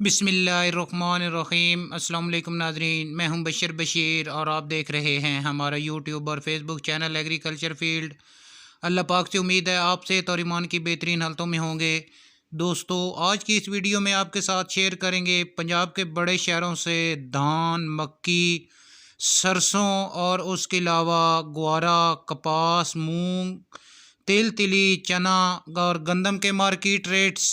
बिस्मिल्लाहिर्रहमानिर्रहीम। अस्सलाम वालेकुम नाज़रीन, मैं हूं बशीर और आप देख रहे हैं हमारा यूट्यूब और फेसबुक चैनल एग्रीकल्चर फील्ड। अल्लाह पाक से उम्मीद है आप सेहत और ईमान की बेहतरीन हालतों में होंगे। दोस्तों, आज की इस वीडियो में आपके साथ शेयर करेंगे पंजाब के बड़े शहरों से धान, मक्की, सरसों और उसके अलावा गुआरा, कपास, मूंग, तेल तिली, चना और गंदम के मार्केट रेट्स।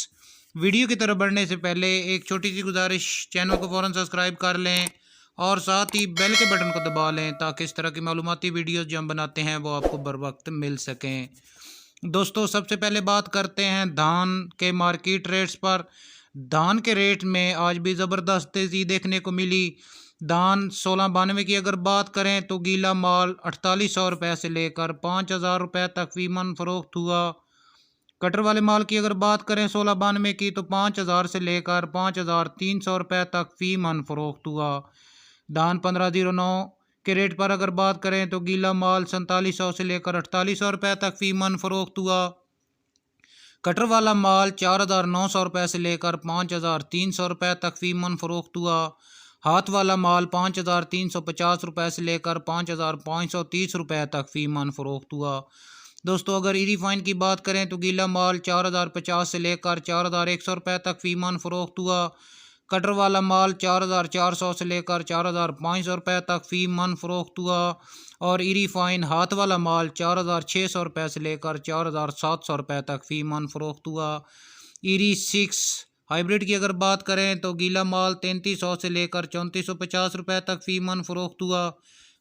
वीडियो की तरफ बढ़ने से पहले एक छोटी सी गुजारिश, चैनल को फ़ौरन सब्सक्राइब कर लें और साथ ही बेल के बटन को दबा लें ताकि इस तरह की मालूमाती वीडियोस जो हम बनाते हैं वो आपको बर वक्त मिल सकें। दोस्तों, सबसे पहले बात करते हैं धान के मार्केट रेट्स पर। धान के रेट में आज भी ज़बरदस्त तेज़ी देखने को मिली। धान 1692 की अगर बात करें तो गीला माल 4800 रुपये से लेकर 5000 रुपये तक फी मन फरोख्त हुआ। कटर वाले माल की अगर बात करें 1692 की तो 5000 से लेकर 5300 रुपये तक फी मन फरोख्त हुआ। धान 1509 के रेट पर अगर बात करें तो गीला माल 4700 से लेकर 4800 रुपये तक फी मन फरोख्त हुआ। कटर वाला माल 4900 रुपये से लेकर 5300 रुपये तक फी मन फरोख्त हुआ। हाथ वाला माल 5350 रुपये से लेकर 5530 रुपये तक फी मन फरोख्त हुआ। दोस्तों, अगर ई रिफाइन की बात करें तो गीला माल 4050 से लेकर 4100 रुपये तक फी मन फरोख्त हुआ। कटर वाला माल 4400 से लेकर 4500 रुपये तक फी मन फरोख्त हुआ। और ई रिफाइन हाथ वाला माल 4600 रुपये से लेकर 4700 रुपये तक फी मन फरोख्त हुआ। ईरी 6 हाइब्रिड की अगर बात करें तो गीला माल 3300 से लेकर 3450 रुपये तक फी मन फरोख्त हुआ।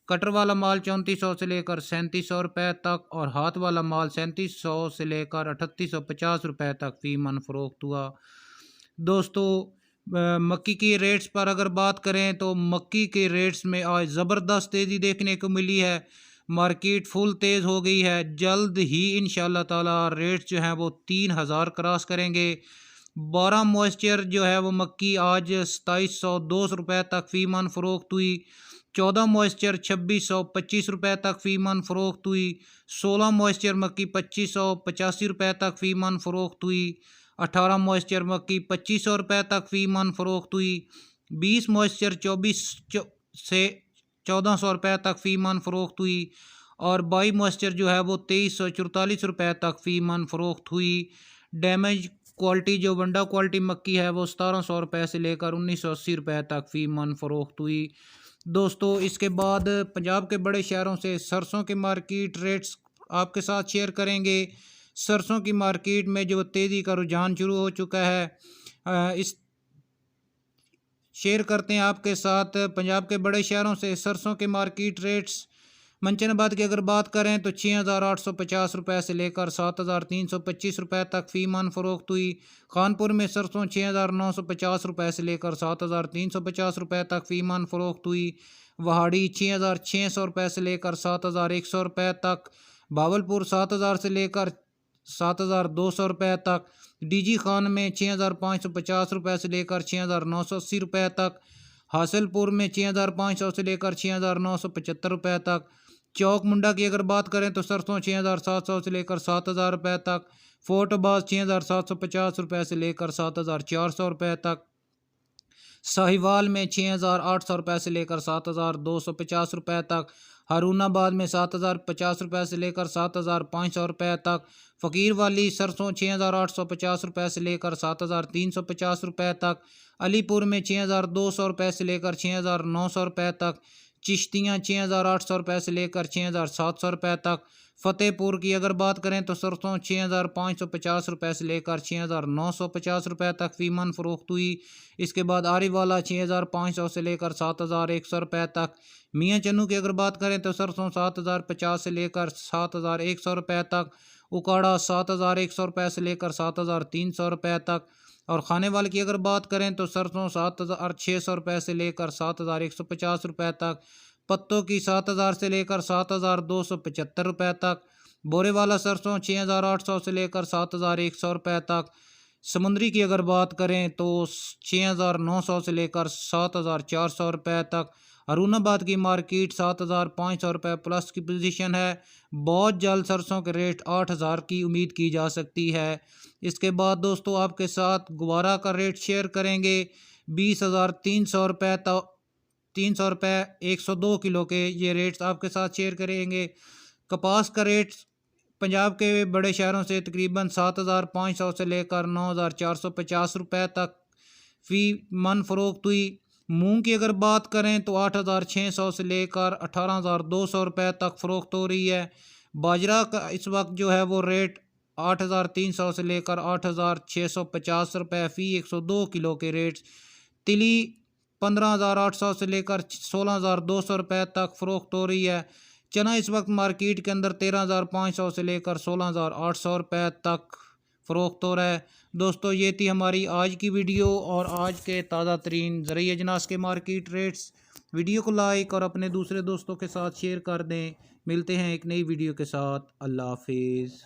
कटर वाला माल 3400 से लेकर 3700 रुपये तक और हाथ वाला माल 3700 से लेकर 3850 रुपये तक फी मन फरोख्त हुआ। दोस्तों, मक्की की रेट्स पर अगर बात करें तो मक्की के रेट्स में आज ज़बरदस्त तेज़ी देखने को मिली है। मार्केट फुल तेज़ हो गई है। जल्द ही इंशाल्लाह ताला रेट्स जो हैं वो 3000 क्रॉस करेंगे। 12 मॉइस्चर जो है वो मक्की आज 2702 रुपये तक फी मन फरोख्त हुई। 14 मॉइस्चर 2625 रुपये तक फी मन फरोख्त हुई। 16 मॉइस्चर मक्की 2585 रुपये तक फी मन फरोख्त हुई। 18 मॉइस्चर मक्की 2500 रुपये तक फी मन फरोख्त हुई। 20 मॉइस्चर 24 से 1400 रुपये तक फी मन फरोख्त हुई। और 22 मॉइस्चर जो है वो 2344 रुपये तक फी मन फरोख्त हुई। डैमेज क्वालिटी जो वंडा क्वालिटी मक्की है वो 1700 रुपये से लेकर 1980 रुपये तक फी मन फरोख्त हुई। दोस्तों, इसके बाद पंजाब के बड़े शहरों से सरसों के मार्केट रेट्स आपके साथ शेयर करेंगे। सरसों की मार्केट में जो तेज़ी का रुझान शुरू हो चुका है, इस शेयर करते हैं आपके साथ पंजाब के बड़े शहरों से सरसों के मार्केट रेट्स। मंचनाबाद की अगर बात करें तो 6850 रुपये से लेकर 7325 रुपये तक फी मन फरोख्त हुई। कानपुर में सरसों 6950 रुपये से लेकर 7350 रुपये तक फी मन फरोख्त हुई। वहाड़ी 6600 रुपये से लेकर 7100 रुपये तक। भावलपुर 7000 से लेकर 7200 रुपये तक। डीजी खान में 6550 रुपये से लेकर 6980 रुपये तक। हासिलपुर में 6500 से लेकर 6975 रुपये तक। चौक मुंडा की अगर बात करें तो सरसों 6700 से लेकर 7000 रुपये तक। फोर्ट अब्बास 6750 रुपये से लेकर 7400 रुपये तक। साहिवाल में 6800 रुपये से लेकर 7250 रुपये तक। हारूनाबाद में 7050 रुपये से लेकर 7500 रुपये तक। फ़कीर वाली सरसों 6850 रुपये से लेकर 7350 रुपये तक। अलीपुर में 6200 रुपये से लेकर 6900 रुपये तक। चिश्तियाँ 6800 रुपये से लेकर 6700 रुपये तक। फ़तेहपुर की अगर बात करें तो सरसों 6550 रुपये से लेकर 6950 रुपये तक फी मन फरोख्त हुई। इसके बाद आरीवाला 6500 से लेकर 7100 रुपये तक। मियाँ चन्नू की अगर बात करें तो सरसों 7050 से लेकर 7100 रुपये तक। उकाड़ा 7100 रुपये से लेकर 7300 रुपये तक। और खाने वाले की अगर बात करें तो सरसों 7600 रुपये से लेकर 7150 रुपये तक। पत्तों की 7000 से लेकर 7275 रुपये तक। बोरे वाला सरसों 6800 से लेकर 7100 रुपये तक। समुद्री की अगर बात करें तो 6900 से लेकर 7400 रुपये तक। अरुणाबाद की मार्केट 7500 रुपये प्लस की पोजीशन है। बहुत जल्द सरसों के रेट 8000 की उम्मीद की जा सकती है। इसके बाद दोस्तों आपके साथ गुवारा का रेट शेयर करेंगे। 20,300 रुपये तो 300 रुपये 102 किलो के ये रेट्स आपके साथ शेयर करेंगे। कपास का रेट पंजाब के बड़े शहरों से तकरीबन 7,500 से लेकर 9,450 रुपये तक फ़ी मन फ़रोख्त हुई। मूंग की अगर बात करें तो 8,600 से लेकर 18,200 रुपये तक फ़रोख्त हो रही है। बाजरा का इस वक्त जो है वो रेट 8,300 से लेकर 8,650 रुपये फ़ी 102 किलो के रेट्स। तिली 15,800 से लेकर 16,200 रुपये तक फ़रोख्त हो रही है। चना इस वक्त मार्केट के अंदर 13,500 से लेकर 16,800 रुपये तक फ़रोख्त हो रहा है। दोस्तों ये थी हमारी आज की वीडियो और आज के ताज़ा तरीन ज़रूरी अजनास के मार्केट रेट्स। वीडियो को लाइक और अपने दूसरे दोस्तों के साथ शेयर कर दें। मिलते हैं एक नई वीडियो के साथ। अल्लाह हाफिज़।